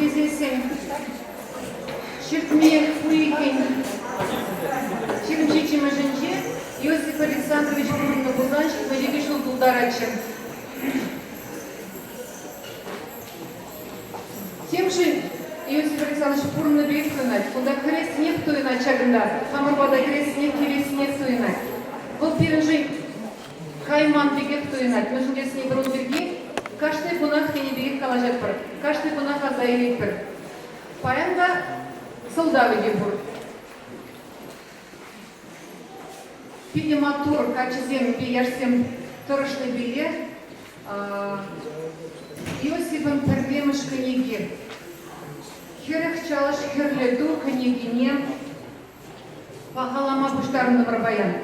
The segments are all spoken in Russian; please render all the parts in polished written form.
кезесен шертме курейкен чирмчичима женче Иосиф Александрович Бурно Булганчик Медикишл Булдарачем. Тем же Иосиф Александрович Бурно Бейфунать, куда крест нет той начагында, хамарбада крест нет кирес нет той нать. Вот пережи Хайман бегет той нать, мы же с ней брод берги, каждый бунах не бегет калажат пар, каждый бунах азаилит пар. Паянда солдавы гебур. Пидематур, качезем, пияшсем торошный билет, Иосифом пердемыш книги. Херех чалаш херледу книгине, пахалама буштарны барбаян.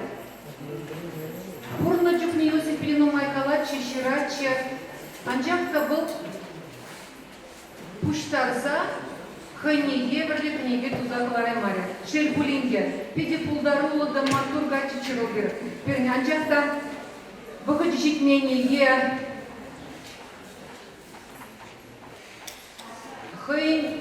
Бурно чухни Иосиф пелену майкалачи, ширачи, анжакта был буштарза, книги, вроде книги туда кларе маре. Шельбулинге, пиде пулдарула да матур гачи чирогер. Перни анжакта выходит мнение хей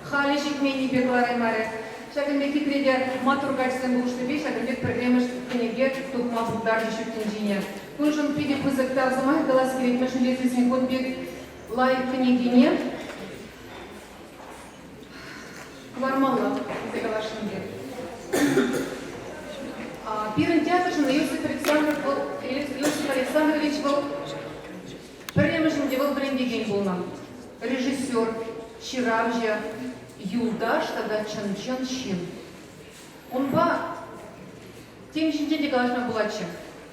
халишик мени бегларе маре. Шаган беки треде матур гачсен булшты беш, шаган бек проблемаш книги тухма пулдар еще тенжине. Куншон пиде пузыктар замах галас керет машин лезесен кон бек лай книгине. Квармалла, это калашинге. Первый театр, что Иосиф Александрович был премьером делал брендиген был нам. Режиссер, Чиравжа, Юлдаш, тогда Чан Шин. Он был тем чинче калашна булачы.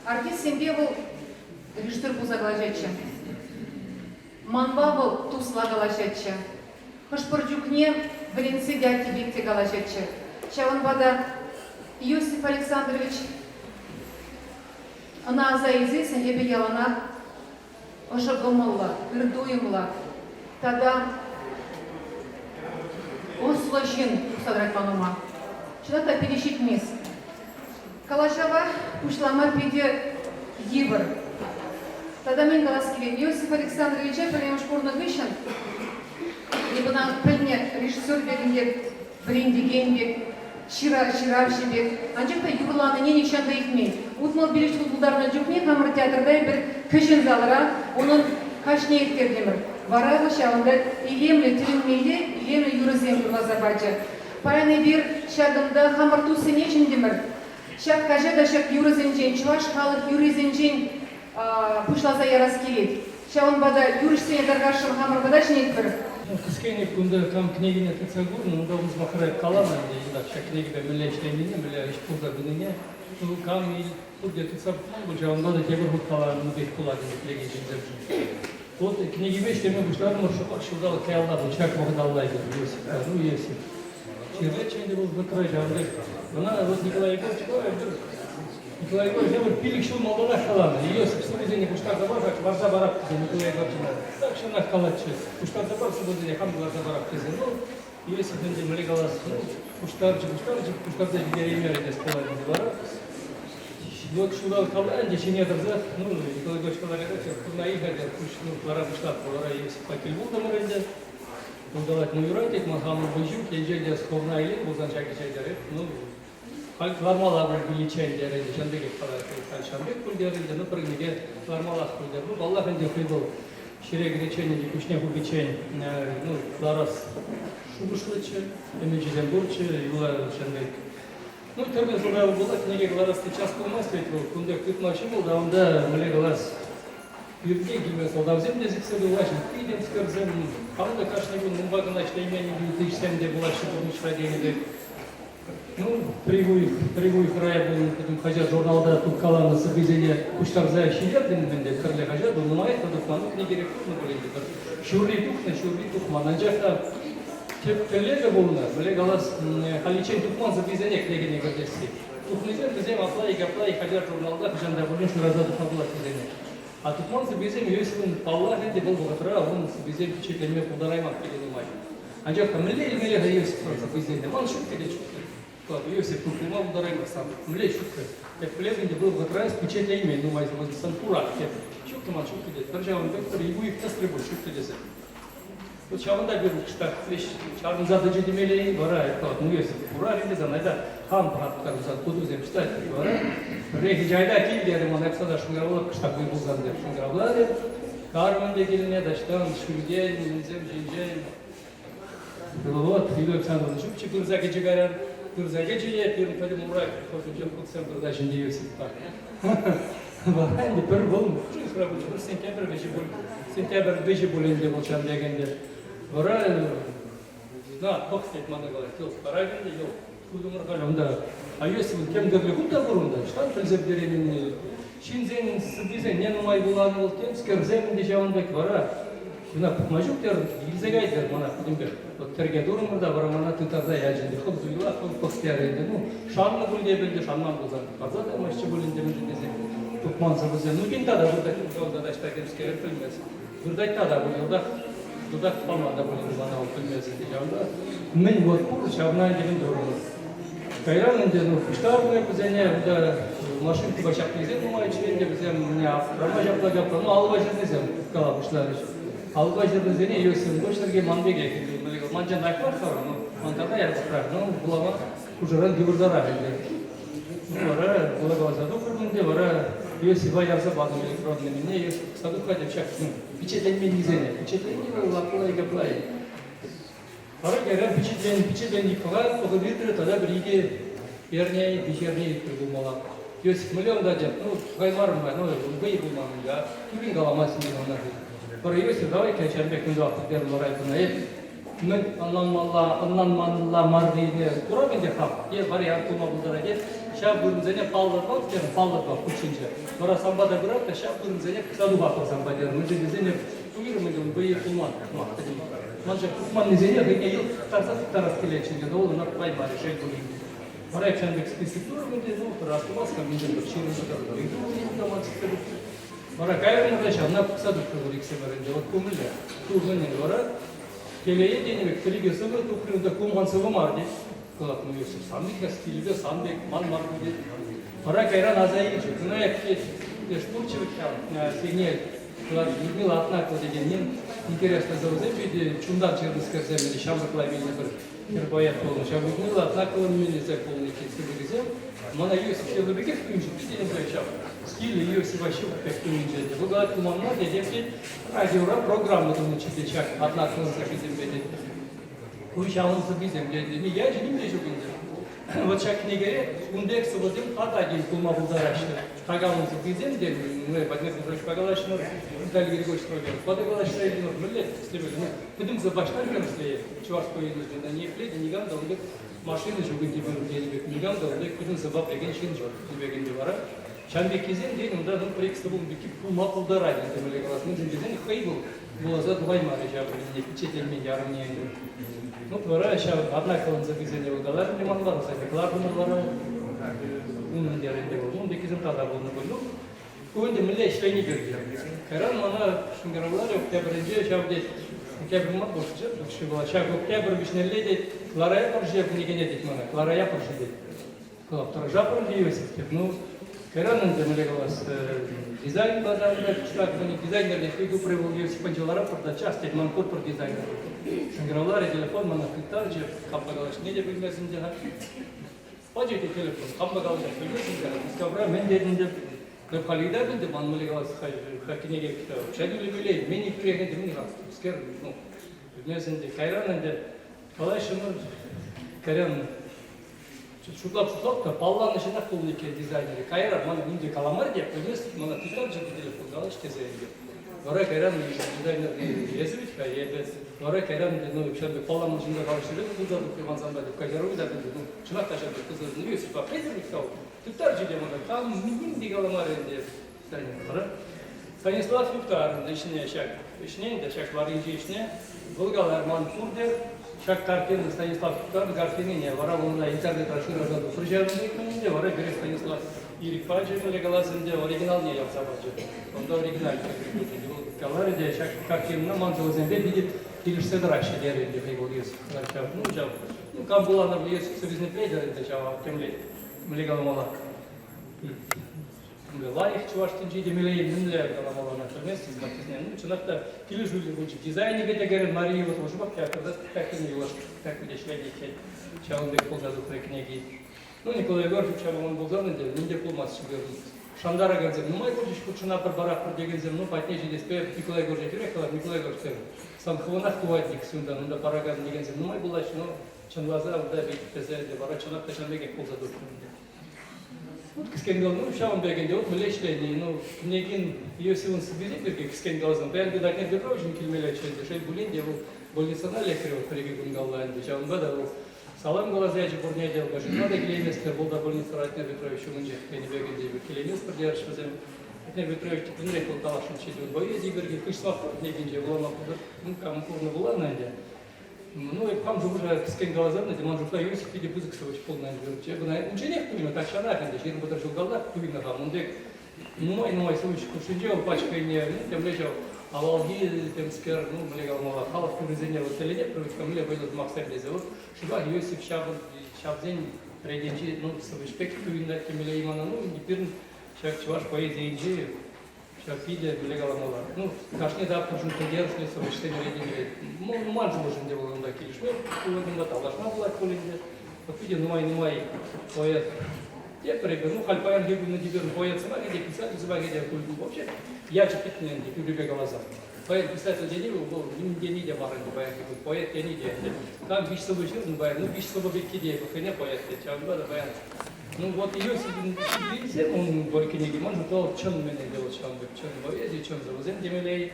Артист семье был режиссер был заглажачы. Манба был тусла галашачы. Хашпорджукне Валенцы дядьки бегте галашачы. Чаванбада Иосиф Александрович она заизысын ебе ялана ошагомалла, ирдуемла. Тогда осложен садракманума. Что-то перещит мисс. Калашава ушлама пиде евр. Тогда мен галаскивен Иосиф Александрович прямо шкурно вышен. Либо на предмет режиссер бегенде брендигенде Чиравшибек. Анчакта юрланы не ничанда ихмей. Утмал билишул булдарна жукне камыр театрда бир кышын залыра, onun кашне иттердемир. Варагы шавында илемле тилинмейде, илемле юрызем юрлазабачы. Паяны бир шагында хамыртусы нечиндемир. Шак кажа да шак юрызенжен, чуваш халық юрызенжен пушлаза ярас келет. Шавын бада юрышсене даргашын хамыр бада шинетбір. Кыскене күнде там книгине тецагур, мында уз махрай калама, да шак книга мелечленине, мелеш пуза бинине. Ну кам и тут где-то сапфон, уже он надо тебе вот калама, ну бег кулаги книги жинзерджи. Вот книги вещи мы бушлар, но что дал кайла, чак магдаллай, ну если. Чирлеченде был выкрай жанры. Она вот Николай Егорович, Николай Егорович, я вот пилик шел молодая халана. Ее собственные буштар забар, варза барак, Николай Егорович. Так что она халачи. Буштар забар, собственные хам варза барак. Ну, если бы не млегалас, буштарчик, буштар деревья здесь половина двора. Вот шурал халан, дешевле дорза, ну, Николай Егорович сказал, что на игре, ну, двора буштар, двора есть по кильбу там ренде. Удалать на юрантик, махаму бujum, кенжелде сховна или бузанчаки чайдары. Ну, нормал были чайдары, жандыгы шандык пульдары, но прыгниге нормал пульдары. Ну, Аллах инде придал ширек речение, дикушне хубичень, ну, ларас шубушлычы, эмеджиден бурчы, юла шандык. Ну, термин журнал была, книги ларас сейчас полностью, кунде кытмачы был, да он да, мле глаз. Юргей гимнас, да взем для зикса был важен, пидем скорзем, а он конечно был, ну багана, что имя не будет, тысяч семь, где была что-то родение, ну привуй края был, потом хозяин журнала тут калана собизение, уштарзая щелят, где крылья хозяин был, но это тухман, книги рекрутно были, шурли тухман, анжакта телега был у нас, были голос халичен тухман собизение книги не гордести, тухнезем, взем аплай, хозяин журнала, хозяин да будем что раза тухман была собизение. А тут он за безем, если он Аллах не был богатра, он за безем печет для меня подараймак передумать. А я там млели Иосиф за безем, он шутка или шутка. Как Иосиф тут прямал удараймак сам, млели шутка. Как плевый не был богатра, печет для имя, ну возле санкура, шутка ман шутка делает. Короче, он доктор, его их настребует, шутка делает. Bu çağında bir işte çağın zatıcı demeli var ya kalkın üyesi. Burar indi zaman da ham praktikler uzat kuduz demişler var. Rehicayda kim diyelim ona hepsi de şunlar olur kışta bir buzdan der şunlar var. Karmanda geline de işte şuraya zemcince. Вот, Юрий Александрович, çıkırza gece garar, kırza gece yapıyorum tabii murak, koşucu kutsam kırdaşın diyorsun bak. Vallahi bir bol mu? Şu sıra bu sentyabr 5 bölümde olacağım degende. Vara na çok setmanda galar. Yok, parayında yok. Kudumur kalamda. Ayısı bu kim görüyor bu da burunda. Ştan prezervlerin Şinzen bize ne numay bulan oldu. Skerzemin de javandaki vara. Buna majuk der, ilze gayder bana kudumber. Terge durumda var bana tutarda yacındı. Çok duyuyor, çok postiyarıydı. No, şanlı bulunca bence şanman bozan. Fazla da maççı bulunca bence Tukman sabızı. Nugin tada buradaki yolda da işte kemskere bilmez. Buradaki tada bu yolda dudak tutmanda bulundu bana o bilmez diyeceğim da. Men bu kur şavnan gelin doğru. Kayranın da no, işte bu bize ne burada maşın başak bize numara içinde bize ne yapar? Yapacaklar. No albaşır bize kalamışlar. Albaşır bize ne yiyorsun? Boşlarga mande geldi. Manca naklar sonra no. Mantada yaptılar. No bulama kucaran divurlar halinde. Vara bula bazada kurduğunda vara Yosif ayarsa bazı bir problemi ne Yosif sadık kadar çaksın. Biçelenme nizene. Biçelenme laplay gaplay. Vara gelen biçelen yıkılar o da bir tada bir iki yerine biçerneyi kurulmalı. Yosif milyon da cep. No kaymarım ben. No bayı bulmam ya. Kimin kalamasın diye onlar. Vara Yosif davay kaçar bekliyor artık der vara buna. Men anlanmalla mardiye kurabinde kap. Ye var ya kuma buldara gel. Şabırın zene pallar bak der pallar bak üçüncü. Sonra sambada bırak da şabırın zene sadı bak samba der. Müce zene bugün milyon bayı kulman. Manca kulman zene de gel taraf kileçinde de olur nak pay bari şey bulayım. Para eksendik spesifik mi de no taraf baska müce bir şey var. Bu da mantıklı. Para gayrı da şanla sadı kuruluk seferinde o kumulya. Kumulya var. Keleye denemek, keligesi ve toplumda kumhansıvı vardı. Kulakmıyorsun. Sandık da stilde sandık, mal markede. Para kayran azayı geçiyor. Buna yapıyor. Deşburçevik tam. Seni kulak yirmi latna kodegenin intereste zavze bir de çundan çırmız kerzemeli şamlıkla bir boyat olmuş. Yirmi latna kolun münize kolun ikisi birisi. Bana Yosif yolu bir kez kuyumcu bir tane koyacağım. Skilli Yosif başı pek kuyumcu. Bu kadar kullanma dedim ki radyoda programladığını çıkacak. Adlar konusunda bizim dedi. Bu şansı bizim dedi. Niye? Cinim de çok ince. O çakine göre undek sıvıdım hatta gelip bulma buldu araçtı. Tagalımızı bizim dedi. Badnes uğraş pagalaşınır. İtalya geri koşturuyor. Pagalaşınır ediyor. Millet istemiyor. Kıdımızı baştan görüntüleye. Çuvars koyduğunda niye pledi, niye da onda maşını çok ince bir gelip. Niye da onda kıdımızı bap egen şimdi çok gibi gibi var. Şambekizin değil, ondan projekte bulundaki bulma buldu araçtı. Böyle kalasının zincirden kaybol. Bu azat vay marajı yapıldı. Çetelme yarım niyeydi. Ну, вора еще одна колонна записания уголовар, не могла рассказать, кларну вора, умный деревень был, ну, дикизм тогда был на бою. Кое-где милее члены берги. Каран она шунгировала, октябрьде, шавде, октябрь мат больше, больше была, шаг октябрь вишнеледи, кларая поржи, не генетик мана, кларая поржи. Клаптор жапор диосит, ну, Каран это милегалас дизайн базарда, штат дизайнер не фигу привел диосит панчалара, продать часть, манкур про дизайнер. Şıngıravlar telefon bana kırklarca kapma kalış ne de bilmesin diye. Pacete telefon kapma kalış bilmesin diye. İskabra men dediğinde kalide bindi manmuli kalış hakine gelip de. Şaduli böyle men ipriye geldi men kalış. İsker no. Bilmesin diye. Kayran ende kalaşımır karen şutlap da ballan işine kullanıyor ki dizayneri. Kayran bana indi kalamar diye bilmez bana tutarca telefon kalış kezeydi. Vara kayran dizayner yazıvit kayede. Vara kayran no şöyle falan içinde karıştırdı. Bu da bir manzara da kajarı da dedi. Çınak taşıdı kızı ne diyorsun? Bak prezervit kal. Tutarcı diye bana tam mümkün değil kalamar diye. Sayın Станислав Викторович işine şak. İşine de şak var ince işine. Bulgalar Mansur şak kартины Станислав Викторович kартины ne var onda internet aşırıda da fırçalarında ekranında var. Bir Станислав İlk faycı legalasında orijinal ne yapsa bacı. Onda orijinal. Kalari de şak kартины Mansur üzerinde bir ilişkiler aşılar diye oluyoruz. Ну жав. Ну как была на влияние союзный плейдер это жав темле. Legal mala. Лайх чувашстан жиде милейн миллер каламалана терместиз бактиснен. Чынакта килежули bunchi дизайнге дегерен Мария вот уже бак якорда такин юлаш так дешведи ке. Чаундек ползаду прекнеги. Ну Николай Егорович чавон болзаны де менде полмас чигерди. Шандара газем, ну май будешь кучина барбарах продегензем, ну патнежи деспе Николай Егорович рекла, Николай Егорович сам хвонах кувадник сюнда, ну да парагаз дегензем, ну май булач, ну чанваза да бит пезеде бара чанак ташанбеге ползаду. Вот кискенгал, ну шаван бегенде, вот милечлени, ну княгин Иосиф Сибирь, кискенгалзам, бәрге да не Петрович килмелечен, дешел булинде, вот больницана лекарь вот пригунгалланде, шаван бада вот салам глазячи бурнедел, башинада клеместер, был да больница Ратнер Петрович, умынче, кені бегенде, келеместер держшвазем, Ратнер Петрович типенрек был талашын чеден, боез игорге, кышсмақ княгинже, улама кудыр, ну кам курны була нанде. Ну и кам же уже кискенгалазам, наде, ман жукла Иосиф виде бузыксович полный анжерче, бына ученек туйна, так шанахенде, шерін бұтыр жылгалдақ туйна хам, ондек, нумай случай кушинже, ол пачкайне, тем лечо, авалги, тем скер, ну, млегал мала, халaf туризене, вот телене, привычка мле, выйдет максер лезе, вот, шуга Иосиф шабдень, рейденчи, ну, савышпек туйна, кемеле имана, ну, теперь шак чуваш поэзия инжи, шак виде, млегал мала, ну, кашне да, пожун подержали, савышпек рейденчи, ну, манжу можем делать, да, килишмер, кулыгында талашма была кулинде, вот виде, нумай, поэт, я прибыл, ну, хальпаян гибу на дибер боятся, а где писатель забагеде культу вообще, я чепит не любя глаза. Поэт писатель денег был, не де марани поэт, поэт не де. Там бич собой жизнь бывает, ну бич собой бекиде, не поэт, чавда да поэт. Ну вот ее себе он бой книги, он же то чем меня делал, чем поэзия, чем завозен демелей,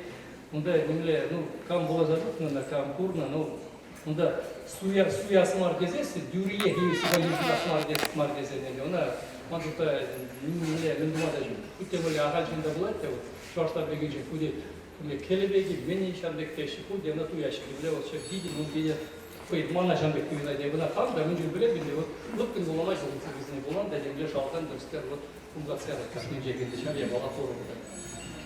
ну да, демелей, ну кам было задумано, кам курно, ну да, суя смаргезеси, дюрие ее себя не смаргезеси, она мантута не думала, хоть тем более агальчинда была, шорста бегичи, худи келебеги, мени шандек теши, худи на ту ящик, влево все види, ну где поет мана шандек туина, не было там, да мы же были, вот лупкин был ломать, он не был, да не лежал там, да скер вот умгацера, как не джеги, дешав я была форум,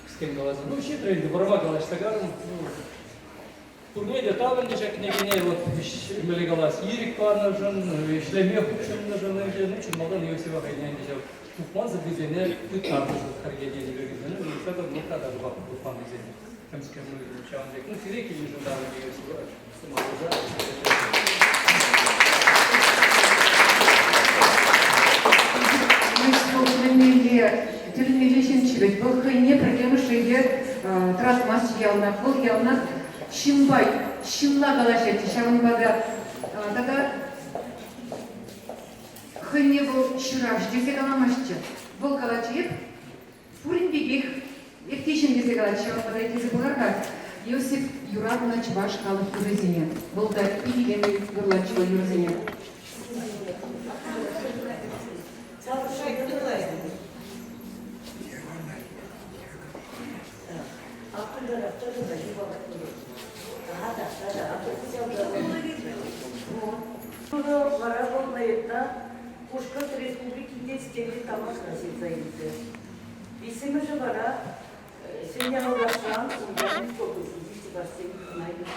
с кем глаза, ну все тренды, барма галаш сагаром, турнеде там где чек не вот мелегалас ирик парнажен, шлеме хукшен нажен, ну чуть молодой Иосифа хайнян дешав. Ufman zıbizene tüt tartışır kariyeri gibi ne mesela da bu kadar bak ufman bizene temsil ediyor çağındaki bu sürekli yüzünden birisi var sınavda мы тюрмелешенчилик был хайне проблемы шеге трасмас ялна был ялна шимбай шимла галашети шаванбада тага хайне был шираш десе галамашчы был галачип фурин бегих ектешин десе галачы шаванбада ектесе буларга Иосиф Юратович ваш халык юрезине был да идигенный горлачыва юрезине. Ушкат Республики Детские тамаш носится. Исимы же бара, сегодня Алгашан, ударный фокус, здесь бассейн найдут.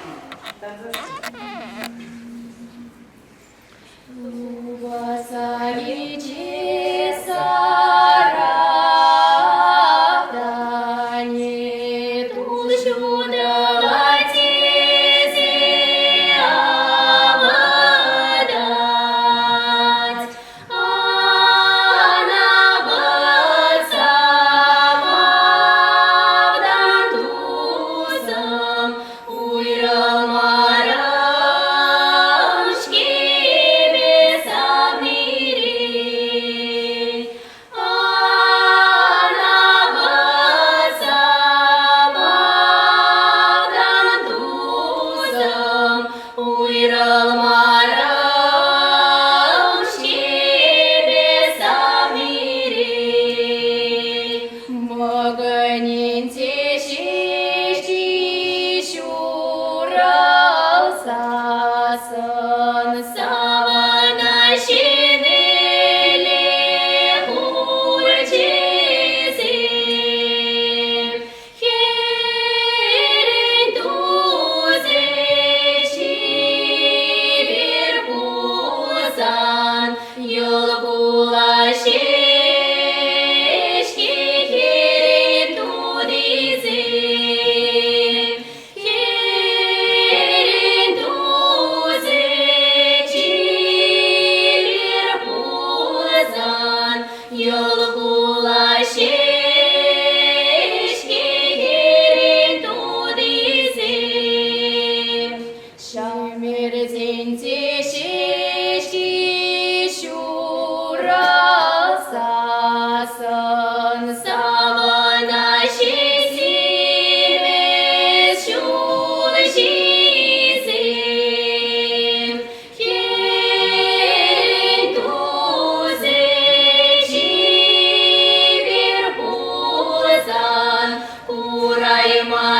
Yol bulaşır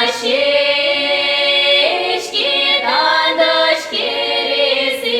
Мащечки, дандочки, резы,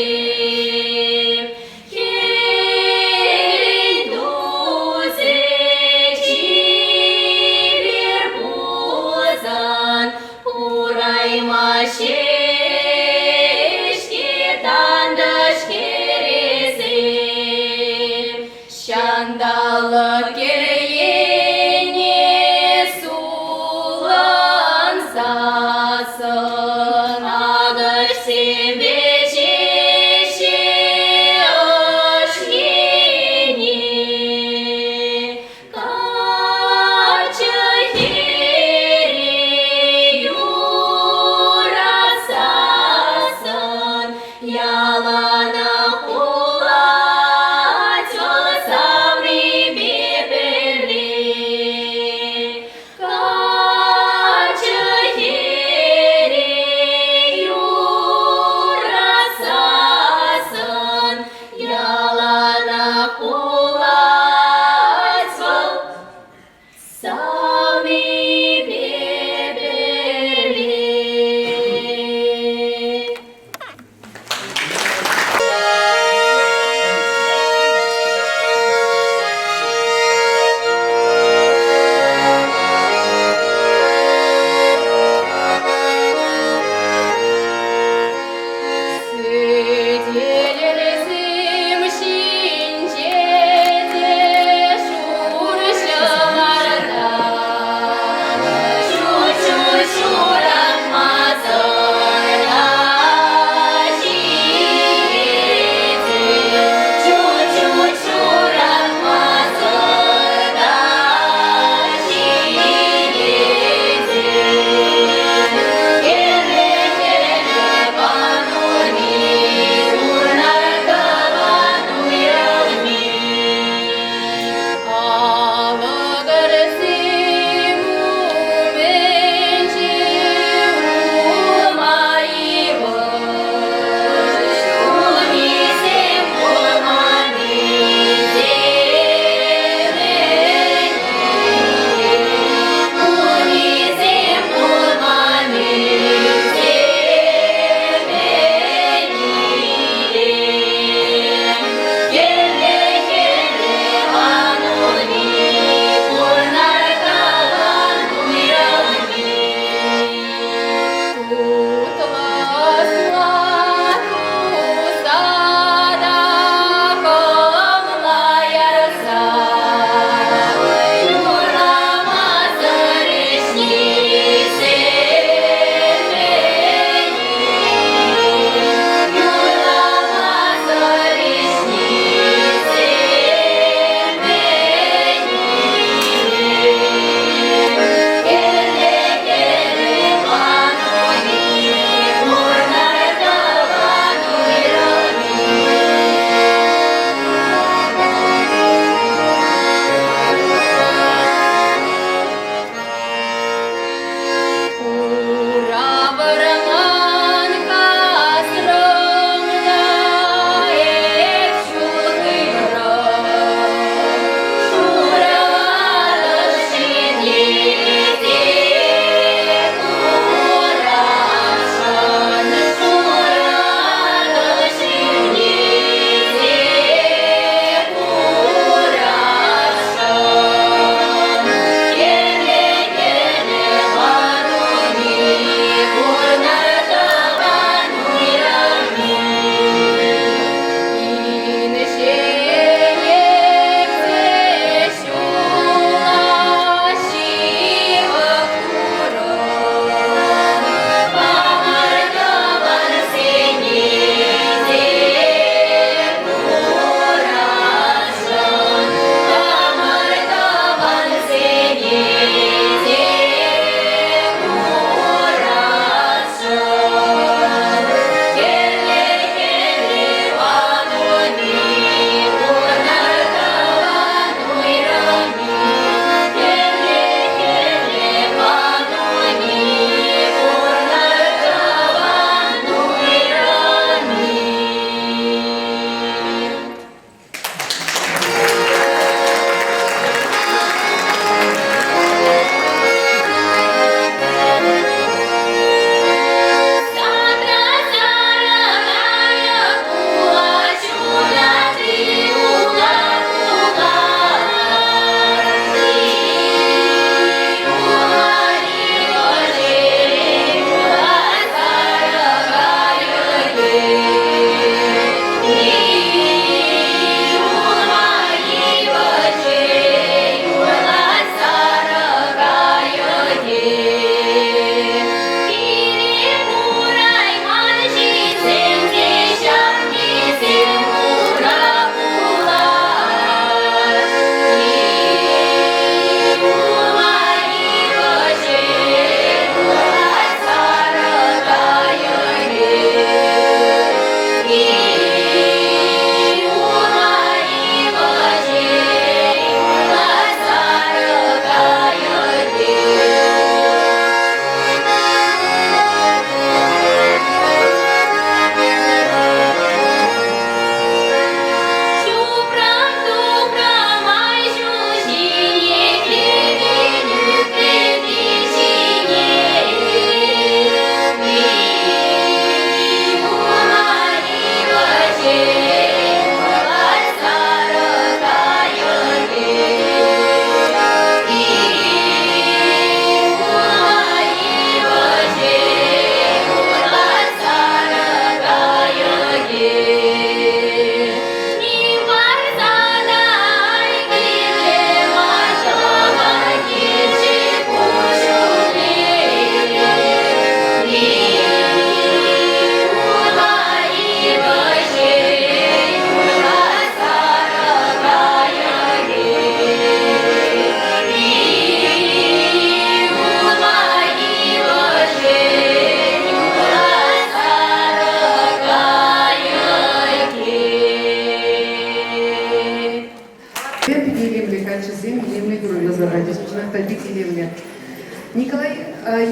Николай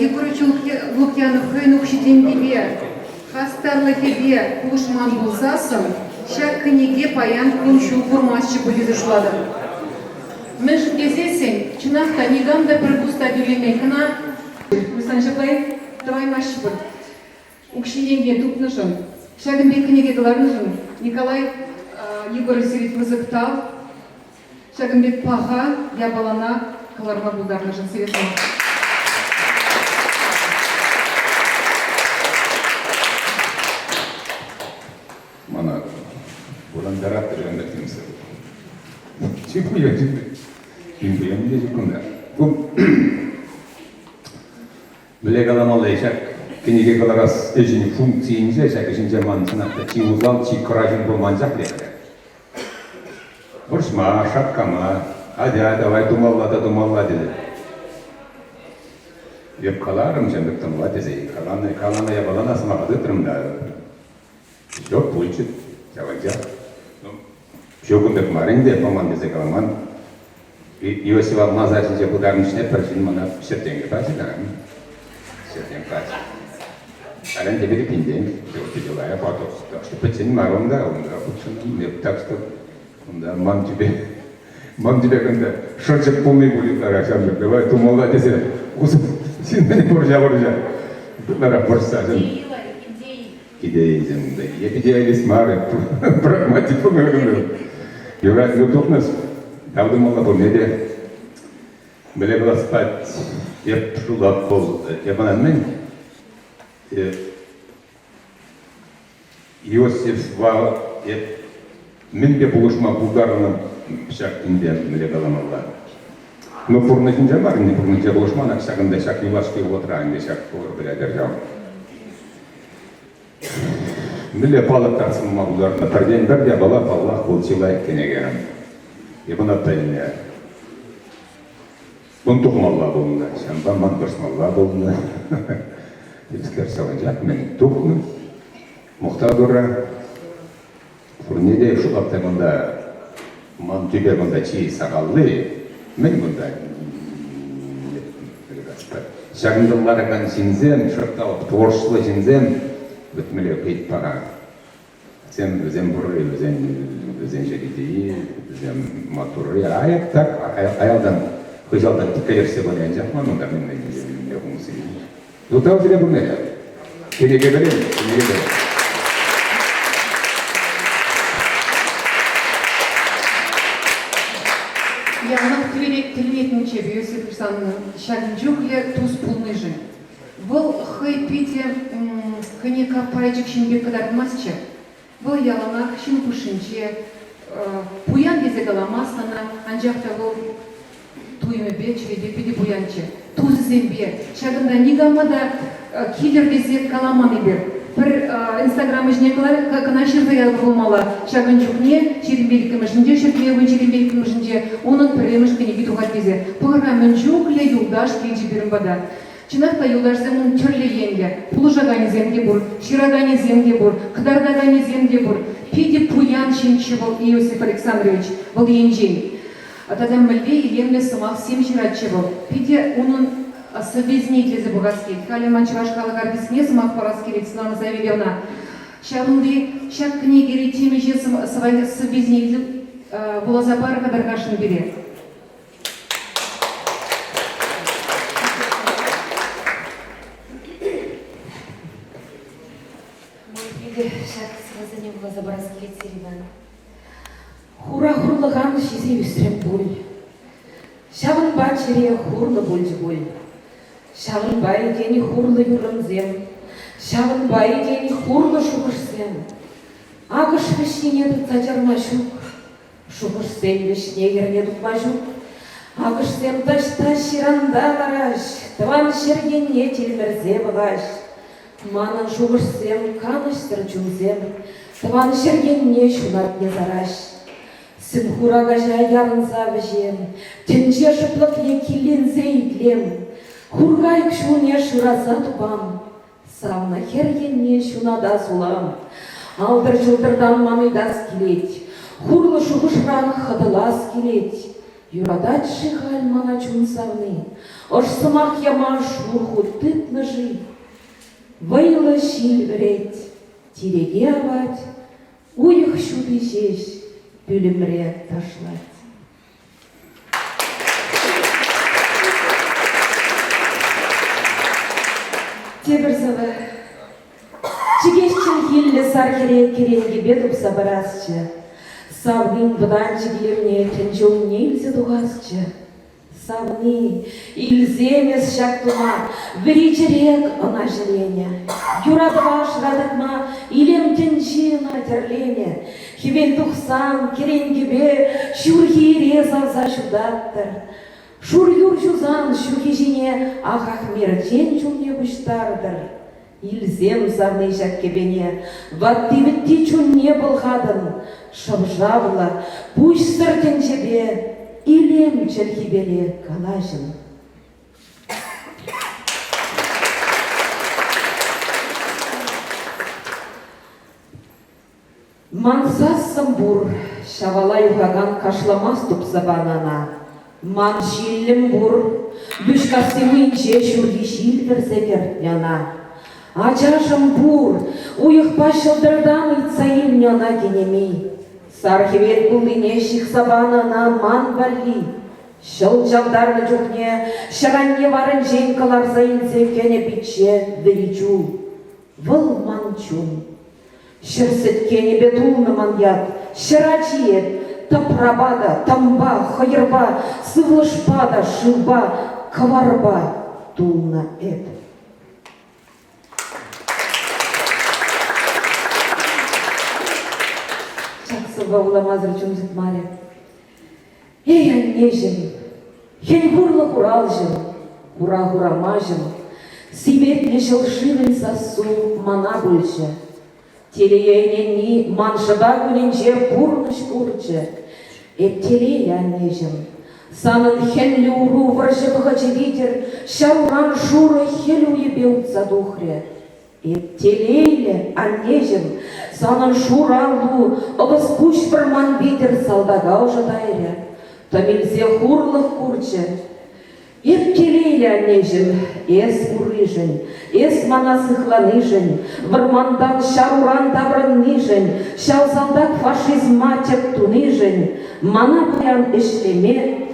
Егорович Лукьянов хойны укшитемдебе, хастарлыхебе кулышман булсасын, шак книге паян куншу формасчы были зашлады. Мен кезесен, чынақта негамда бір буста дюлемекіна, Мысаншаплай, давай маши был. Укшитемге тупнышын, шагымбек книге главнышын, Николай Егорович Сирит вызыктал, шагымбек паха, ябалана, каларма булдарнышын Сиритын. Mana bulan darat terjadi timsel. Cipu ya cipu, cipu yang dia cipu dah. Belegalan olacak. Kini kalaras ejini fungsiince şakışın cemaatına da çivuzal çikrajın romancak diye. Boşma, şapkama, hadi davay dumalla dedi. Yep kalarım canım dumalla dedi. Kalana yabalana sınavda durumda. Yok bu için cevapca. Şokundaki marinde paman bize kalan. Yosiva mazarcıca bu darmışne perşin bana şertenge başlar. Şertenge başlar. Alen de bir pindem, videolara foto. İşte peçin maronda, onda uçun ne tekstü. Onda mam tibe kanda şarjı pulmayı buluyorlar akşam. Davay tumolla dese, uzun sin beni borca. Bunlara borç sadece. Идеизм, да. Я идеалист мары, прагматик помогаю. Юрат Ютубнас, давно мало помеде. Были было спать, я шулап пол, я банан Иосиф вал, я менде булышма булдарынан шак инден миле галамалла. Но пурныкин жамар, не пурныкин булышма, на шагында шак юлашки отырайын, шак болыр біле держам. Миле палаттар сынмалыларына бірден бірде бала Аллах бұл сыйлайды кенегенім. Ебіна тайыне. Бұн тұқмалла болында, шамбан ман бұрсмалла болында. Епскер салынжақ, мен тұқны. Мұқтар дұра. Фурнеде шулаптай бұнда, ман түбе бұнда чиі сағаллы. Мен бұнда. Шағындыларыған жинзем, шыртталып творчылы жинзем, Бітмелі қейт пара. Сен өзен бұры, өзен жегедейі, өзен матуры. Аяқтар, аялдан, көжалдан тіккелерсе болайын жақман, онда мен еғымсы. Зұлтау зіле бұр нәді? Кенеге берем, кенеге берем. Я на клеветный чебе, Иосиф Александрович, шагнчукле туз полный жин. Был хай пите коньяка паречек шинбек кадар масче. Был яланак шин пушинче. Пуян езе галамастана, анжакта был туйме бечве депиди пуянче. Туз зембе. Шагында нигамада киллер безе каламаны бер. Бір инстаграм жнеклар канашырды язылмала. Шагынчукне черембеликім жінде, шеркеуін черембеликім жінде, оның піреміш кенеге туғат безе. Пығырға мүнчукле юлдаш кенжі берім бада. Чынақта юлдаш земін түрлі енге, пұлыжағаны земге бұр, ширағаны земге бұр, қыдардағаны земге бұр. Педе пуян шенчі бұл Иосиф Александрович, бұл енжен. Атадан мүлде елемлі сымақ сем жиратчы бұл. Педе оның совместитель Забугацкий, Калиман Чувашкалы гарбисне сымақ параскелет Светлана Завелевна. Шағынды шақ книгері темеже совместитель Булазабарова Даргашын бере. Хура-хурлыған шизе үсірем бұл. Шағын бачыре хурлы болжы бұл. Шағын бай дені хурлы юрымзем. Шағын бай дені хурлы шуғышсем. Ағыш вішнене тұтса жарма шуқ. Шуғышсем вішне керне тұтма шуқ. Ағышсем ташта ширанда лараш. Тван шергенне телмірзе бұғаш. Манын шуғышсем каныштыр жүмзем. Тван шергенне шунат не зараш. Сім хурагажа ярынса вжем, тенже жыплық екилензе итлем. Хургай кшуне шыраса тупам, савна хергенне шунада сулам. Алдыр жылдырдан мамайдас келет, хурлы шуғышран хыдылас келет. Юрадачи гальмана чунсавны, ош сымақ яма шурху тыт ножи. Вайла шил реть, тиреге авать, уйых шуды жеш, пүлімре ташлать. Тебірзавы, чигешчен хиллі сархере керенге бедіп сабарасчы, савнын бұдан чигелеріне кенжол неймзе дуғасчы. Савны, илземес шактума, вричерек она жленя. Юрадваш радатма, илем тенчи на терлене. Хивен тухсан, керенгебе, шурхи резал за шудаттыр. Шур-юр жузан, шухижине, ахахмер жен чунне бұштардыр. Илзем савны жаккебене, ваттивітті чунне бұлғадын. Шабжавла, пусть сыртен жебе, илем челхибеле калажын. Мансас самбур, шавала югаган кашламас тупса банана. Ман шиллем бур, бүшкасымынче шурги шил верзекер яна. Ачашым бур, уйық пашылдырдан итсайын яна кенемей. Сархивер кулыне шихсабанана ман вали. Шыл жалдарлы жүхне, шыранне варын женкалар зайынсе кене биче дыричу. Выл манчун. Шырсет кене бетулны манят, шырачиет, тапрабада, тамба, хайырба, сывлышпада, шылба, каварба, тулна эт. Вауламазыр чумзит маре. Эй, аннежем, хень гурла куралжем, гура-гурамажем, сибет лешел шилын сасу мана больше. Телеяйнени маншаба гуненче бурныш курче. Телея аннежем, санын хенли уру варжы бахаче витер, шаруран шуры хелю ебеут задухре. Телейле аннежем, санын шуралу, обыз пуш бірман битер салдага ожадайре. Тамилзе хурлық курче. Телейле аннежем, эс урыжен, эс манасыхланыжен, вырмандан шаруран табрынныжен, шалзалдак фашизма тектуныжен, мана баян эшлеме,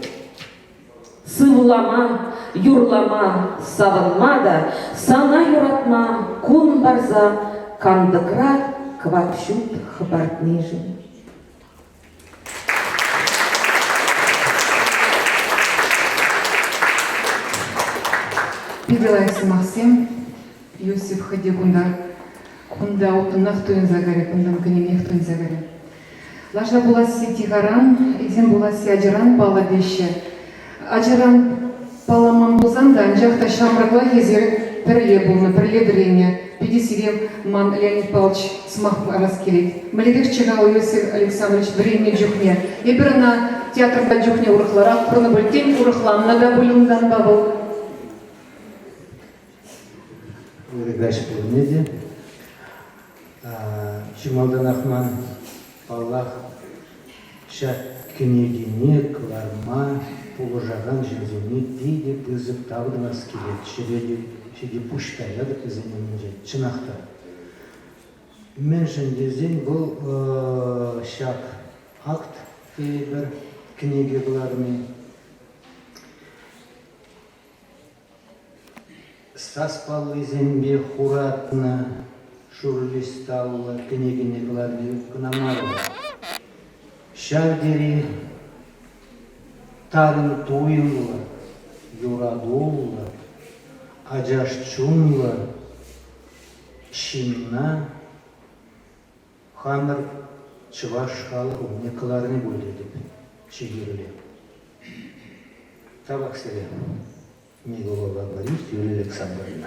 сывлама, юрлама, савынмада, сана юратма, кун барза, кандыкрат, квапшут хабартныжын. Пиделайсы Максим, Юсиф хади кунда утыннах туин загаре, кундан кынемех туин загаре. Лажа буласи тигаран, иден буласи аджаран пала беше. Аджаран паламан булзан да анжақта шамрагла хезер пірле болны, пірле дірене. Педисирем ман Леонид Павлович смах раскелет. Малидых чыгал Юсиф Александрович времени джухне. Ебірна театрда джухне урықлара, құрны бөлтен урықламнада бөлімдан бабыл. Дальше планете. Чималдан Ахман Аллах шат кенегине кларма положаган жезуни диде пызып тавдына скелет шеде пуштайлады кызынынже чынақта. Мен жендезен бұл шак акт бір кенеге бұлармен Саспалы зембе хуратна шурлисталла кенегине глави кнамарла. Шардери тарын туйынла, юрадулла, аджашчунла, шинна, хамыр чываш халық некаларны бөлдедіп, чигерле. Табак сірі. Милова Борис Юлия Александровна.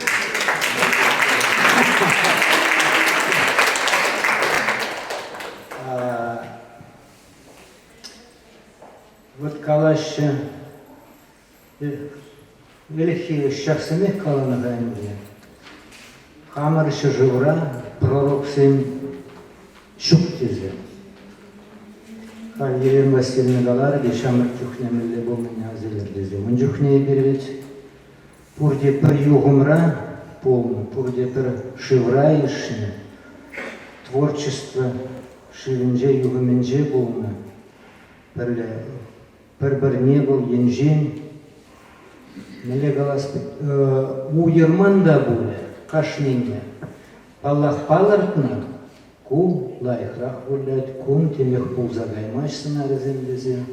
Вот калаще великие шахсами калана ганье. Хамар еще живра, пророк сын шуктизе. Елена Васильевна галар, дешамыр кухнемеле был меня азелердезе. Он жухнее берет. Пурде пер югумра полно, пурде пер шивра ишне. Творчество шивинже югуменже полно. Пер не был енжен. Меле галас у Ерманда буле кашнине. Аллах палартна. Ку лайхрах гулять, кун темех пул загаймаш сценарий землезе.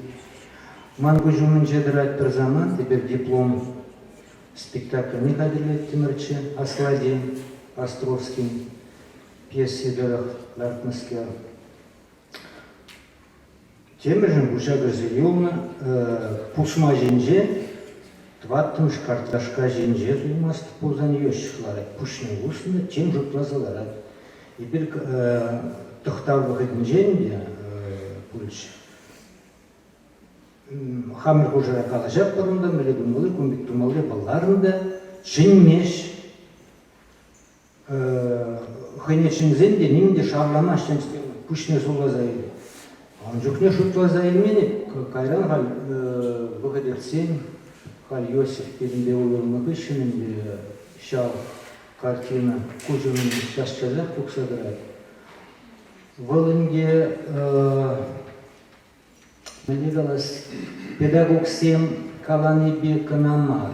Мангу жумынче драть per zaman, теперь диплом спектакля не ходили Тимирче, Аслади, Островский, пьесы дорог Лартнскер. Темержин Буша Газильевна, Пусма Женже, Тваттым шкарташка Женже, Зуймаст Пузан Йошишлары, Пушный Усны, тем же плазалары. И bir тұқтау ғыдынжен пульч. Хамыр ғужыра қалажақ бұрында, мүлі бұнғылы, көмбек тұмалы баларында, жынмеш, хынешіңзен де немде шарлама шемскен пүшне солазайды. Он жүхне шутлазайды мені, қайран ғал бұғыдерсен, ғал Йосиф бедінде ойылмы күшінінде шал картина Кузюмин сейчас сказать, как сыграть. В Волынге педагог 7 калани беканамар,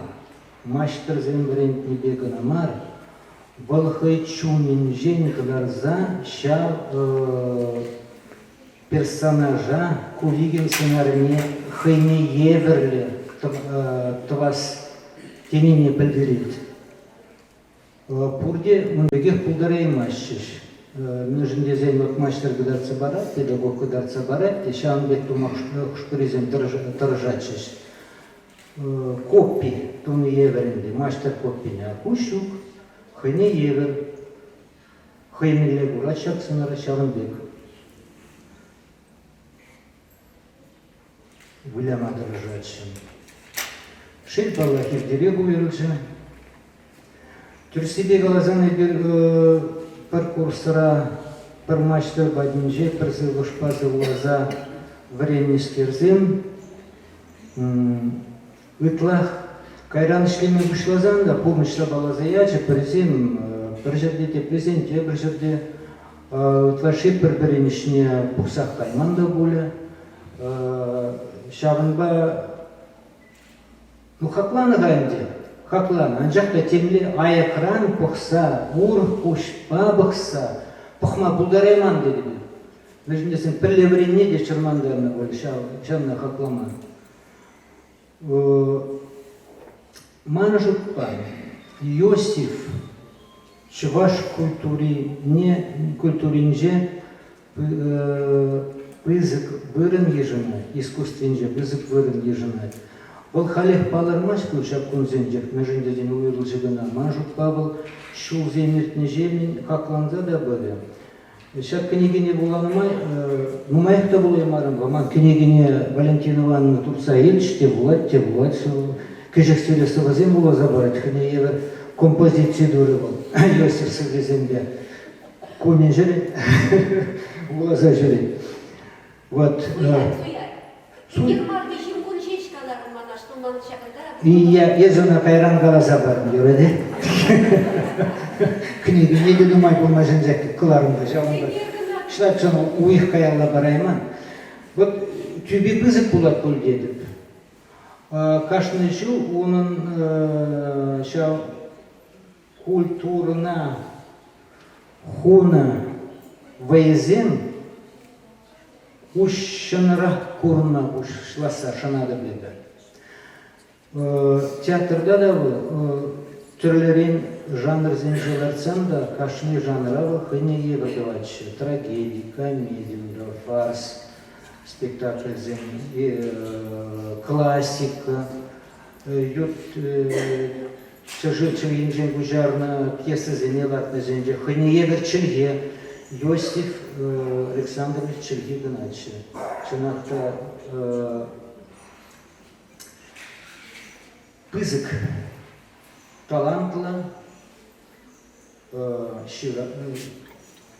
мастер зембрент не беканамар, Волхайчунин Женькалар за щал персонажа Кулигин сценарне хайне еверле, твас тенение подверит. Пурде мundagih puldaraymashish. Нужен займак мастер гдарца барат, педагог гдарца барат, и шан бет тумах шпризем торжачиш. Копи туни еверенди, мастер копи не акушук, хыне евер, хыймиле гурачак сынара шарынбек. Вуляма торжачим. Шильпала хирдерегу веруча. Түрсиде глазаны бір курсыра, бір мастер бадинже, бір зылғышпазы глаза времени скерзем. Үтлах кайран ішлеме бұшлазан да, помощта балаза ячы, бірзем, бір жерде тепрезенте, бір жерде үтлашып бір-бірінішіне бұқсақ кайманда болы. Шағынба, хақланы ғайымде. Хаклан, анжақта темле аяқран пұқса, ұр пұшпа бұқса, пұқма бұлдарайман деді. Вежіндесін пірле варенне де шырмандарына болды, шамна хакламан. Мана жұтпан, Йосиф, чываш культуринже пызык вырын ежына, искусственже пызык вырын ежына. Ол халех палармаш кылшап кунзенжек, межінде ден уйрыл жігіна мажут пабыл, шул земертне жемін хакланза да бөлі. Шак княгине буланымай, нумайықта булаймарым, ман княгине Валентина Ивановна Турца еліш, те булат, кежек сөйлесі ғазем була забарат, кіне евер композиция дұры бол, Йосиф сөйлесемде, көмен жүрі, булаза жүрі. Вот. И я зона кайран галаса бардым, göredi. Книги не думай болмажын жакты, кыларымда жауында. Шылап жана уйық каялла барайман. Вот тюби пызык булат бол дедіп. Кашны шу, onun культурна хуна вайзен ушшынырақ курна ушласа шанады білді. Театрда да түрлерін жанр зенжелерцен да кашны жанры хыне ебадывачы. Трагедия, комедия, фарс, спектакль зен, классика. Ют чыжычы енжен гужарна пьеса зенелатны зенже. Хыне ебер чылге Йосиф Александрович Чылги Гначы. Чынақта пызык талантлы,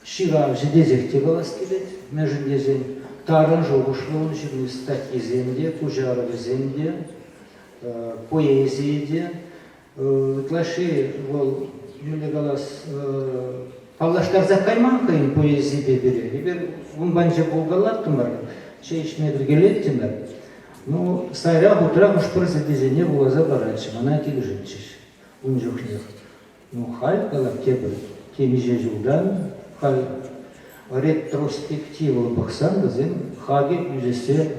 Шира жидезекте галаскелет, межендезен тарын жоғышлауын жүрміз статизенде, пужаров земде, поэзияде, тлаши ол милегалас паллаштар закайман кайын поэзия бере. Ибер унбанча болгалар тумар, чейшме біргелет тимер. Ну, сайра утра уж просто дизайне булаза барачы, мана кележетчиш. Унжухнех. Ну, халь калап тебір, темиже жылдан, халь ретроспективы бақсан, бізден хаге үзесе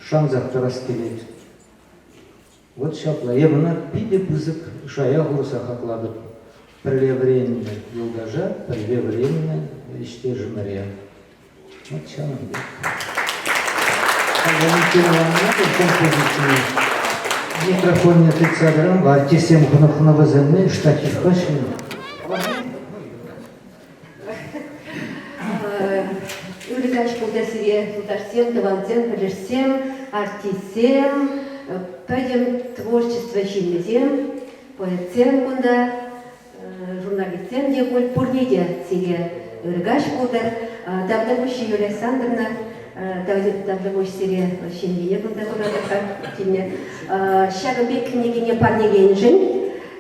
шанзақтарас келет. Вот шапла. Емына пиде бізік шая ғұрса хақладып. Прелевременное юлдажа, прелевременное иште жмария. Вот чаном был. Микрофон не 30 грамм, артисем хнахнава земны, штатив хашин. Үргаш кудасыре тутарсем, тавалзем, палешсем, артисем, пойдем творчество химнезем, поэтсем кунда, журналистсем де боль пурнеде сире үргаш кудар, давдамущи Юлия Александровна, давдамущи сире химнеде кунда курадакар тине, шагабек княгиня парнеленжин,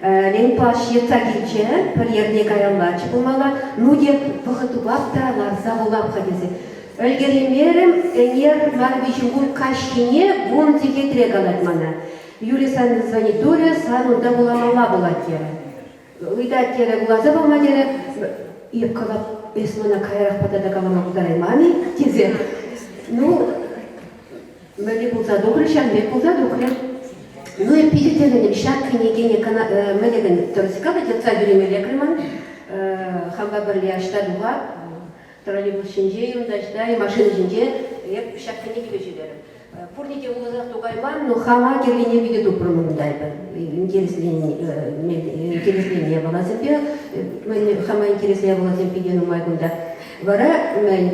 Ленпаш ецагильче, парьерне каяллач булмала, ну деп вахатубапта ларса булап хадизе. Өлгеремерем, энер марвичим гуль кашкине, бун текетре галат мана. Юлия сан звонит Доля, сан уда була мала була тере. Уйда тере глаза бамадере, и калап эсмана кайрах патада калама кударай мами, тезе. Ну, мэли был задухры, шанбек был задухры. Ну и пидетелен шак княгиня мелеген торсикада детса бюреме лекреман хамба берле аштадуга троллейбус шинже юндашда и машина шинже еп шак книги бежелер. Пурнике улазак тугайман, но хама керлине виде дупрумундай бы. Интересление была земпе, хама интересление была земпе дену майгунда. Вара мен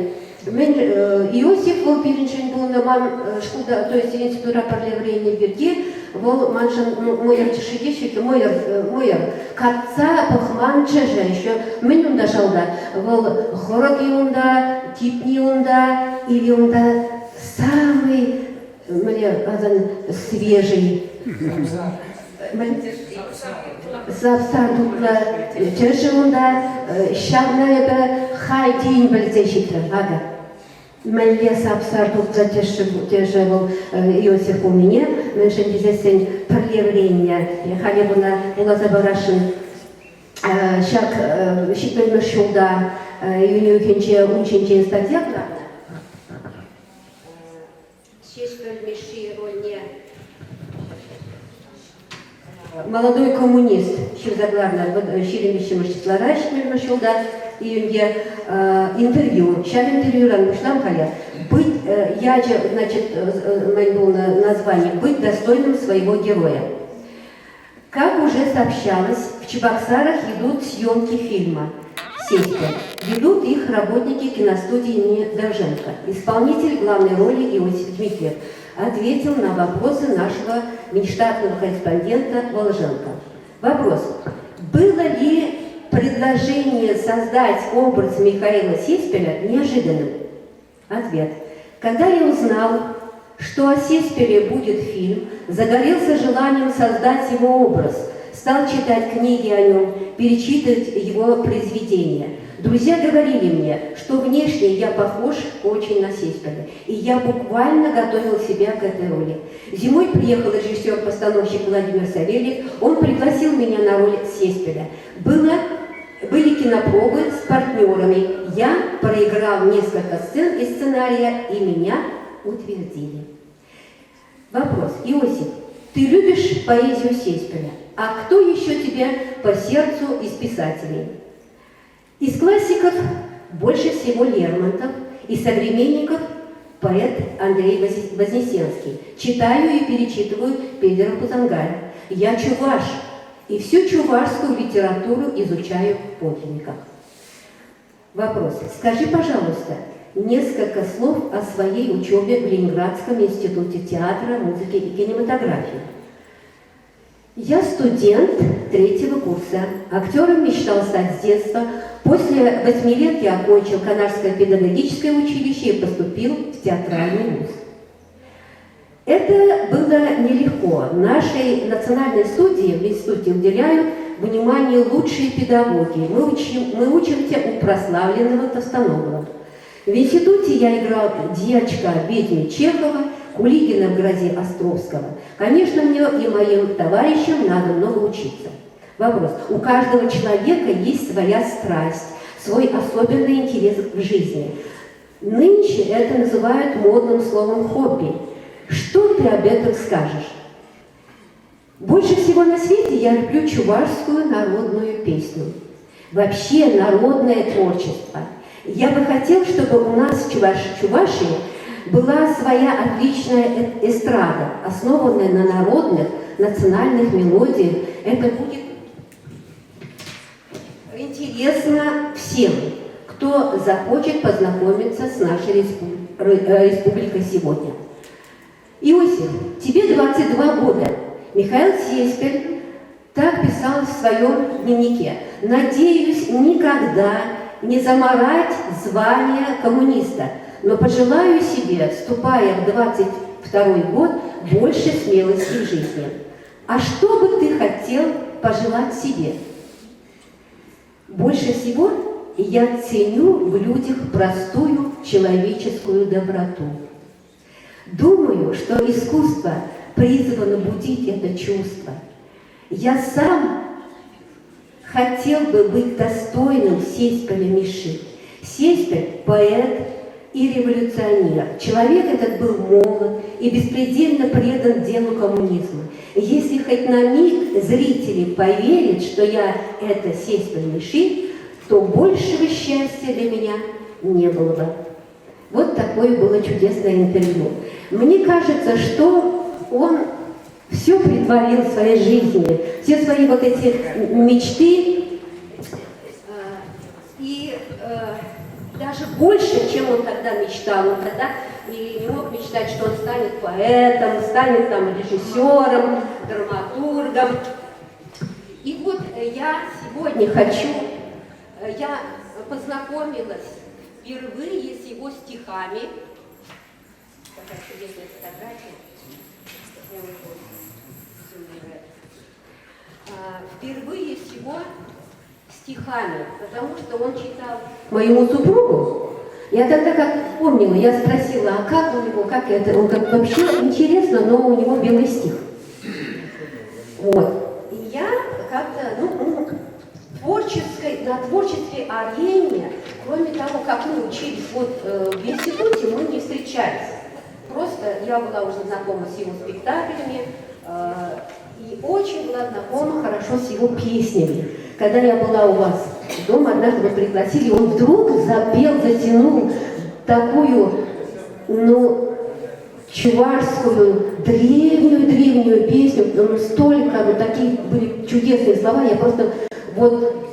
Иосиф был перенчен был на ман шкуда, то есть института парлеврения берги, вол маншан моер чешидещики, моер катца пахман чеже еще мен унда шалда, вол хороги унда, типни унда, или унда самый мне азан свежий. Завсан тут чеже унда, шагная бы хай день бальзещита, ага. Мэлле сапсар тут затяжевал Иосиф у меня, меньше дизесень парлеврения, халебуна лазабарашин, шак щитбельно шулда, юнюхенче ученче статья, молодой коммунист, Шевзаглавна, Ширемище Мышчислараш, Мельмашулда, июнье интервью. Сейчас интервью Ранмушлам Халя. Быть, я же, значит, был название «Быть достойным своего героя». Как уже сообщалось, в Чебоксарах идут съемки фильма «Сеська». Ведут их работники киностудии имени Довженко. Исполнитель главной роли Иосиф Дмитриев ответил на вопросы нашего внештатного корреспондента Волженко. Вопрос. Было ли предложение создать образ Михаила Сеспеля неожиданным? Ответ. Когда я узнал, что о Сеспеле будет фильм, загорелся желанием создать его образ, стал читать книги о нем, перечитывать его произведения. Друзья говорили мне, что внешне я похож очень на Сеспеля, и я буквально готовил себя к этой роли. Зимой приехал режиссер-постановщик Владимир Савельев, он пригласил меня на роль Сеспеля. Были кинопробы с партнерами, я проиграл несколько сцен из сценария, и меня утвердили. Вопрос. Иосиф, ты любишь поэзию Сеспеля, а кто еще тебе по сердцу из писателей? Из классиков больше всего Лермонтов, из современников поэт Андрей Вознесенский. Читаю и перечитываю Педера Пузангаля. Я чуваш, и всю чувашскую литературу изучаю в подлинниках. Вопрос. Скажи, пожалуйста, несколько слов о своей учебе в Ленинградском институте театра, музыки и кинематографии. Я студент 3-го курса. Актером мечтал стать с детства. После 8 лет я окончил Канарское педагогическое училище и поступил в театральный вуз. Это было нелегко. Нашей национальной студии в институте уделяют внимание лучшие педагоги. Мы учимся у прославленного Товстоногова. В институте я играл Дьячка в «Ведьме» Чехова, Кулигина в «Грозе» Островского. Конечно, мне и моим товарищам надо много учиться. Вопрос. У каждого человека есть своя страсть, свой особенный интерес в жизни. Нынче это называют модным словом «хобби». Что ты об этом скажешь? Больше всего на свете я люблю чувашскую народную песню. Вообще народное творчество. Я бы хотел, чтобы у нас в Чувашии была своя отличная эстрада, основанная на народных, национальных мелодиях. Это будет интересно всем, кто захочет познакомиться с нашей республикой сегодня. Иосиф, тебе 22 года. Михаил Сеспель так писал в своем дневнике. Надеюсь, никогда не заморать звание коммуниста, но пожелаю себе, вступая в 22 год, больше смелости в жизни. А что бы ты хотел пожелать себе? Больше всего я ценю в людях простую человеческую доброту. Думаю, что искусство призвано будить это чувство. Я сам хотел бы быть достойным Сеспеля Миши. Сеспель – поэт и революционер. Человек этот был молод и беспредельно предан делу коммунизма. Если хоть на миг зрители поверят, что я это Сеспель Миши, то большего счастья для меня не было бы. Вот такое было чудесное интервью. Мне кажется, что он все притворил в своей жизни, все свои вот эти мечты, и даже больше, чем он тогда мечтал. Он тогда не мог мечтать, что он станет поэтом, станет там режиссером, драматургом. И вот я сегодня я познакомилась впервые с его стихами. Такая чудесная фотография. Впервые с его стихами, потому что он читал моему супругу. Я тогда как помнила, я спросила, а как у него, как это? Он как вообще интересно, но у него белый стих. Вот. И я как-то, на творческой арене, кроме того, как мы учились в институте, мы не встречались. Просто я была уже знакома с его спектаклями и очень была знакома хорошо с его песнями. Когда я была у вас дома, однажды вы пригласили, он вдруг затянул такую, чувашскую, древнюю песню, столько, такие были чудесные слова, я просто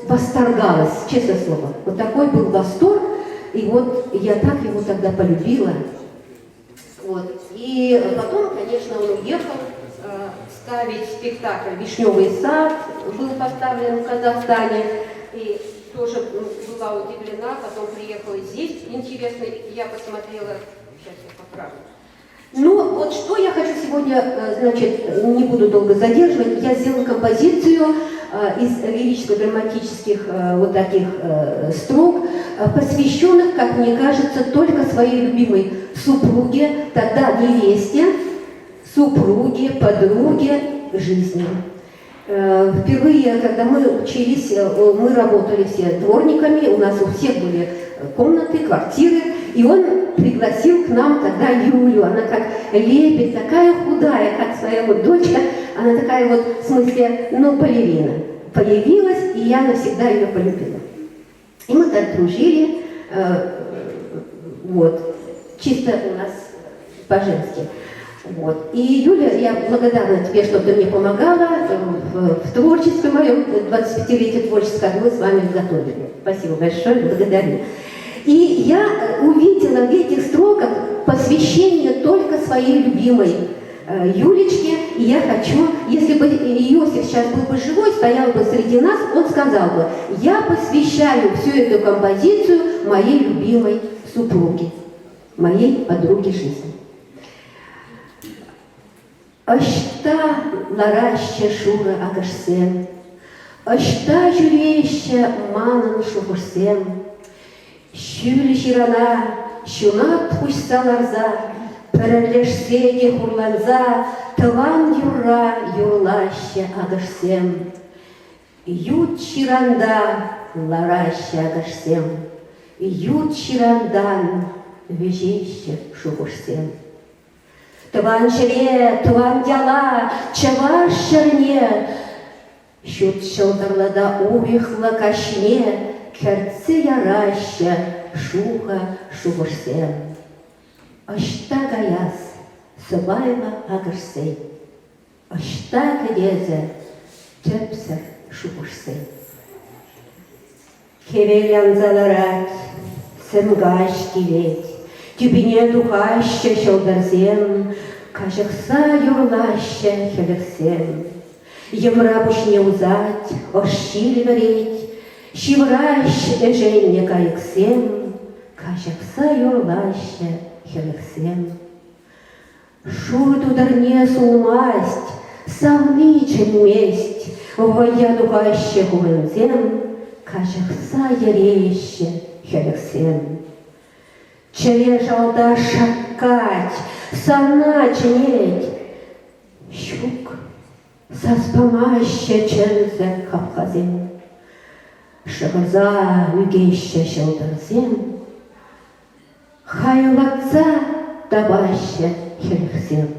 восторгалась, честное слово. Вот такой был восторг, и вот я так его тогда полюбила. Вот. И потом, конечно, он уехал ставить спектакль «Вишневый сад», был поставлен в Казахстане, и тоже была удивлена, потом приехала здесь, интересно, я посмотрела, сейчас я поправлю. Вот что я хочу сегодня, не буду долго задерживать, я сделала композицию из лирическо-драматических таких строк, посвященных, как мне кажется, только своей любимой супруге, тогда невесте, супруге, подруге, жизни. Впервые, когда мы учились, мы работали все дворниками, у нас у всех были комнаты, квартиры, и он пригласил к нам тогда Юлю, она как лебедь, такая худая, как своя дочь, она такая в смысле, балерина. Появилась, и я навсегда ее полюбила. И мы так дружили, чисто у нас по-женски. И, Юля, я благодарна тебе, что ты мне помогала в творчестве моем, 25-летие творчества, мы с вами готовили. Спасибо большое, благодарю. И я увидела в этих строках посвящение только своей любимой Юлечке, И я хочу, если бы Иосиф сейчас был бы живой, стоял бы среди нас, он сказал бы: я посвящаю всю эту композицию моей любимой супруге, моей подруге жизни. Ашта лараща шура агашсем, ашта жюреща манан шухурсем, шюль жирана, шунат хушса ларза, перелешсене хурланза, таван юра юрлаща агашсем. Ют ширанда лараща агашсем, ют ширандан вежеща шухурсем. Тван шере, тван дяла, чаваш шарне, шут шылдырлада уйхла кашне, керцы яраща, шуха шугурсем. Ашта гаяс, сыбайла агырсей, ашта кедезе, тепсер шугурсей. Кевелянзаларат, сымгаш кивет, Тюбине духаща шалдарзем, кажахса юрлаща хелексем. Емра бушне узать, ошили вереть, шивращ эженне каексем, кажахса юрлаща хелексем. Шурт ударне сулмасть, савничен месть, вводя духаща хурензем, кажахса яреща хелексем. Чережалда шакать, сана чинеть, щук, саспамаща чензе хапхазем, шагаза үгейща шалдарзем, хайлатса табаща хелексем.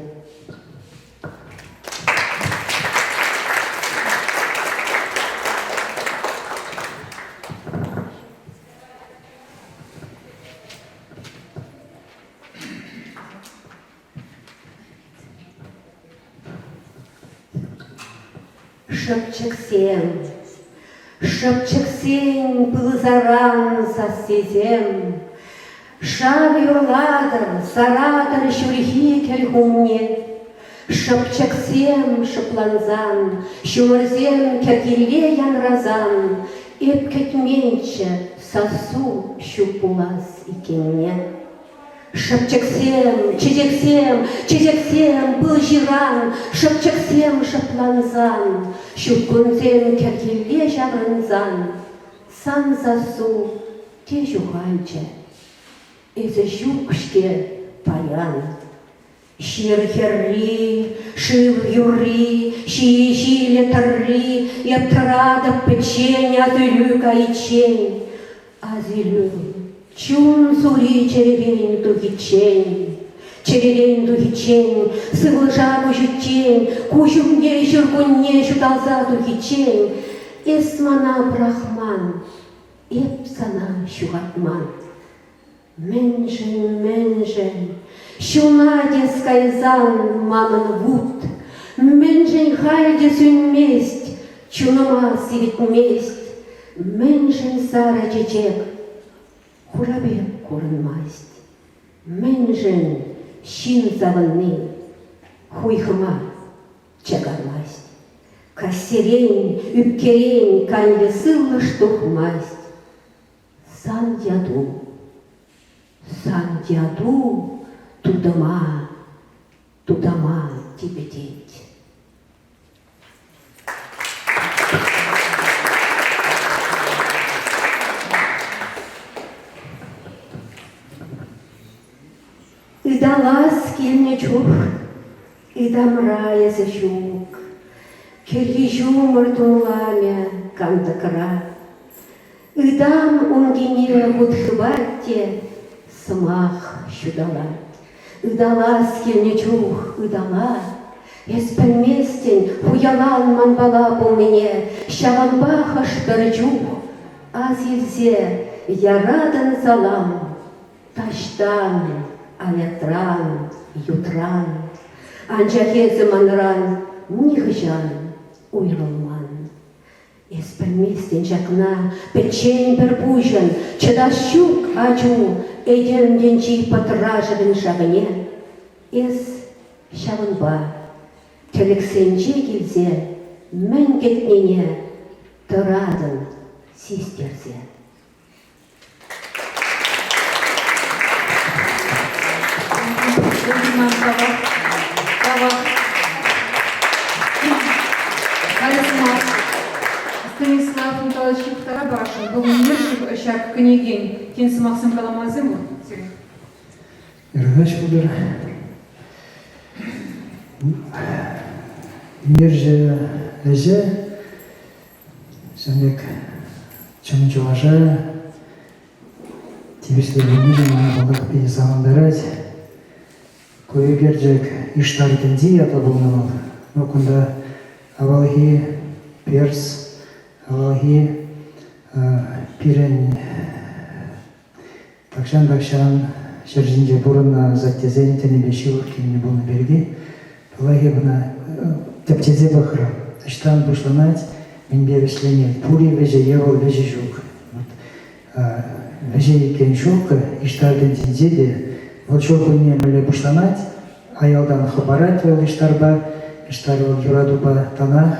Шепчек сень был заран сосезем, Шав юрладыр, саратыр шүрхи келхумне, Шепчек сем шыпланзан, шумырзем кергеле янразан, Эп кетменче сасу шупулас икенне. Шепчексем, чижексем, был жиран, шепчексем шапланзан, шукунзем кергеле жабрынзан, сан засу те жуханче, эзе жукшке паян. Ширхерри, шив юри, ши-шиле тарри, ептрада печень, азылю кайчень, азылю. Чун сури черевень духичень, сывылжа кушучень, кушумне шуркунне шуталза духичень, эсмана брахман, эпсана шугатман. Менжен, шунаде скайзан маман вуд, менжен хайде сюн месть, чунама сивит месть, менжен сара чечек, Хурабе курынмасть, менжен шин заванны, хуйхыма чагармасть, кассерень, үпкерень, канье сылла штухмасть. Сан дяду, тудама тебе деть. Идалас кельнечух, идамрая зашук, кельежу мартунламе кантакра, идам унгине худхбатте смах щудалат. Идалас кельнечух, идала, эспельместень хуялан манбала по мне, щаванбаха шперчух, аз елзе ярадан залам, таштан. Аятран, ютран, анжахезе манран, нихжан, уйралман. Эспельместен жакна, печень перпужен, чедащук ачу, эдем денчи потражевен шагне. Эс шаванба, тіліксенче келсе, мен кетмене тұрадың сестерсе. Станислав Николаевич Тарабашин был мир шаг княгинь. Кенси Максим Каламазиму. Ергач будар. Мирже әже, сәмек чымчуажа, тибісті өмірі мұнық бейі сағандарад. Көйгерджек иштар кенди ата болманал. Нокында авалхи перс, авалхи пирен такшан шержинже бурына заттезен тенебеші өркеміне болны берге. Авалхи бұна тептезе бақыра. Іштан бұшланать, мен бевешлене пури веже евал веже жук. Веже екен шук, иштар кенди де вот что мне были бушланать, а я удан хабарат вел иштарба, иштар вел юрадуба танах,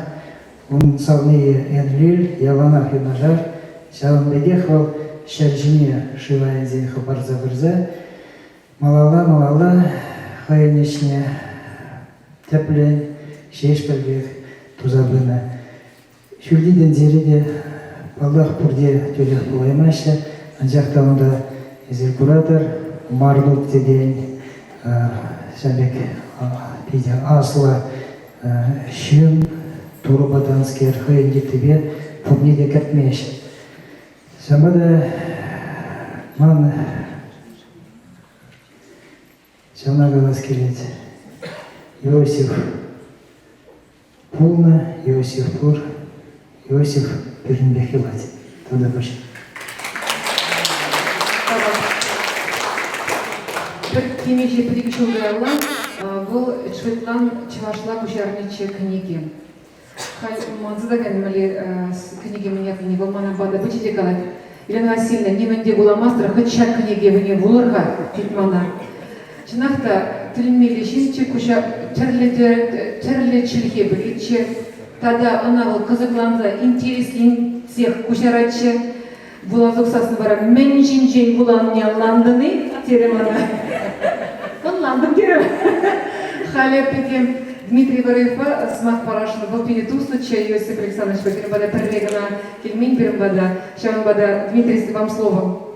он савные энлиль, яванах и нажар, сяван бедехвал, шаржине шивая зин хабар завырза, малала, хаянечне, теплен, шешпельбех, тузабына. Шүлдиден зереде, балдах пурде тюлях булаймаша, анжақта онда езер куратор, Марлук деген сәбек пиде асла шын турбаданскер хайынде тебе помниде кәтмеш. Сәмбада ман сәмна галас келет. Иосиф Пулна, Иосиф Пур, Иосиф Перенбехилать. Тогда почти. Bir кемеже прикшылдайла бұл Шветлан Чевашла кушарниче книги. Хай мазыдаган мали книги меня не волмана бада бычите калат. Елена Васильевна неменде буламастыр хытчак книги вне вулырга титмана. Чынакта тилмели шинче куша терле чилхе биличе. Тада анавыл кызыкланса интереслин всех кушаратче. Булазык сасны бара мен жинжен буланне ландыны теремана. Он ландым терем. Халеп пекем Дмитрий Вареева смак парашны был пенету случай Иосиф Александрович Бакирбада Перлегана Кельмин Бермбада. Шамбада Дмитрий, вам слово.